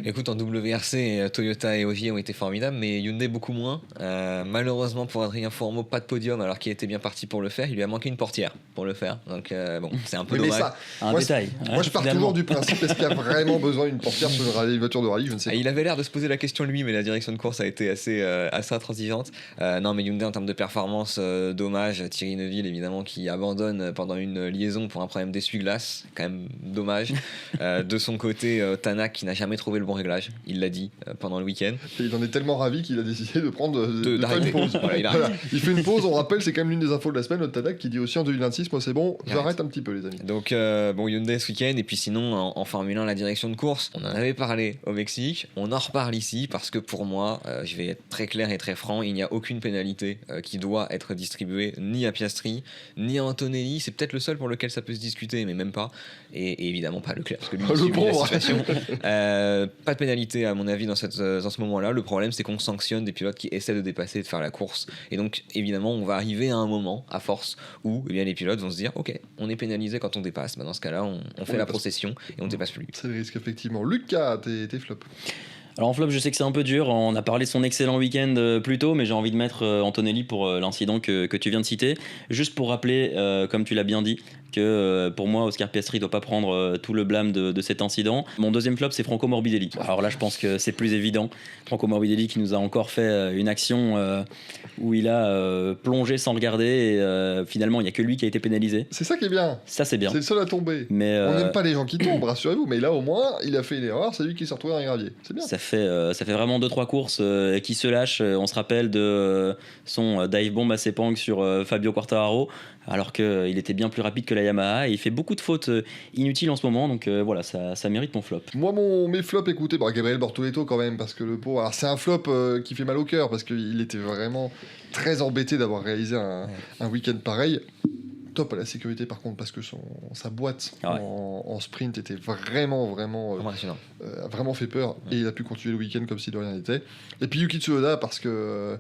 Écoute, en WRC, Toyota et Ogier ont été formidables, mais Hyundai beaucoup moins. Malheureusement pour Adrien Fourmeau, pas de podium alors qu'il était bien parti pour le faire. Il lui a manqué une portière pour le faire. Donc bon, c'est un peu Oui, mais dommage. ça, Un moi, détail. moi je pars finalement. toujours du principe, est-ce qu'il y a vraiment besoin d'une portière sur une voiture de rallye? Je ne sais Ah, pas. il avait l'air de se poser la question lui, mais la direction de course a été assez intransigeante. Non, mais Hyundai en termes de performance, dommage. Thierry Neuville évidemment qui abandonne pendant une liaison pour un problème d'essuie-glace, quand même dommage. De son côté, Tanak qui n'a jamais trouvé le bon réglage, il l'a dit pendant le week-end. Et il en est tellement ravi qu'il a décidé de prendre de faire D'arrêter. une pause. Voilà, il a Voilà. arrêté. Il fait une pause, on rappelle, c'est quand même l'une des infos de la semaine, notre Tanak qui dit aussi en 2026, moi c'est bon, Il j'arrête un petit peu les amis. Donc bon, Hyundai ce week-end, et puis sinon en Formule 1 la direction de course, on en avait parlé au Mexique, on en reparle ici parce que pour moi, je vais être très clair et très franc, il n'y a aucune pénalité qui doit être distribuée ni à Piastri ni à Antonelli. C'est peut-être le seul pour lequel ça peut se discuter, mais même pas, et évidemment pas Leclerc parce que lui il Le subit la pauvre. situation. Pas de pénalité à mon avis dans ce moment-là. Le problème c'est qu'on sanctionne des pilotes qui essaient de dépasser et de faire la course, et donc évidemment on va arriver à un moment à force où eh bien, les pilotes vont se dire ok, on est pénalisé quand on dépasse. Bah, dans ce cas-là on fait Oui, la parce- procession et on dépasse plus. C'est le risque effectivement. Lucas, tes flops. Alors en flop, je sais que c'est un peu dur. On a parlé de son excellent week-end plus tôt, mais j'ai envie de mettre Antonelli pour l'incident que tu viens de citer. Juste pour rappeler, comme tu l'as bien dit, que pour moi, Oscar Piastri ne doit pas prendre tout le blâme de cet incident. Mon deuxième flop, c'est Franco Morbidelli. Alors là, je pense que c'est plus évident. Franco Morbidelli qui nous a encore fait une action où il a plongé sans regarder et finalement, il n'y a que lui qui a été pénalisé. C'est ça qui est bien. Ça, c'est bien. C'est le seul à tomber. Mais On n'aime pas les gens qui tombent, rassurez-vous, mais là au moins, il a fait une erreur, c'est lui qui s'est retrouvé dans les graviers. C'est bien. ça fait vraiment 2-3 courses qui se lâchent. On se rappelle de son dive bomb à Sepang sur Fabio Quartararo, alors qu'il était bien plus rapide que la Yamaha. Et il fait beaucoup de fautes inutiles en ce moment, donc voilà, ça mérite mon flop. Moi, mes flops, écoutez, Gabriel Bortoleto quand même, parce que le pauvre. Alors, c'est un flop qui fait mal au cœur, parce qu'il était vraiment très embêté d'avoir réalisé un week-end pareil. Top à la sécurité, par contre, parce que sa boîte Ah ouais. en sprint était vraiment Impressionnant. a vraiment fait peur, et il a pu continuer le week-end comme si de rien n'était. Et puis Yuki Tsunoda, parce que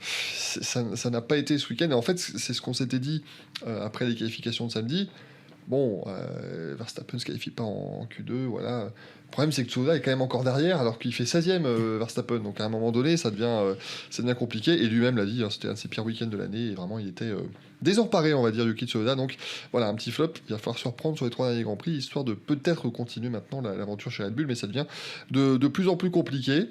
ça n'a pas été ce week-end, et en fait, c'est ce qu'on s'était dit après les qualifications de samedi. Bon, Verstappen ne se qualifie pas en Q2, voilà. Le problème, c'est que Tsunoda est quand même encore derrière, alors qu'il fait 16ème Verstappen. Donc à un moment donné, ça devient compliqué. Et lui-même l'a dit, hein, c'était un de ses pires week-ends de l'année. Et vraiment, il était désemparé, on va dire, Yuki Tsunoda. Donc voilà, un petit flop. Il va falloir se reprendre sur les 3 derniers Grands Prix, histoire de peut-être continuer maintenant l'aventure chez Red Bull. Mais ça devient de plus en plus compliqué.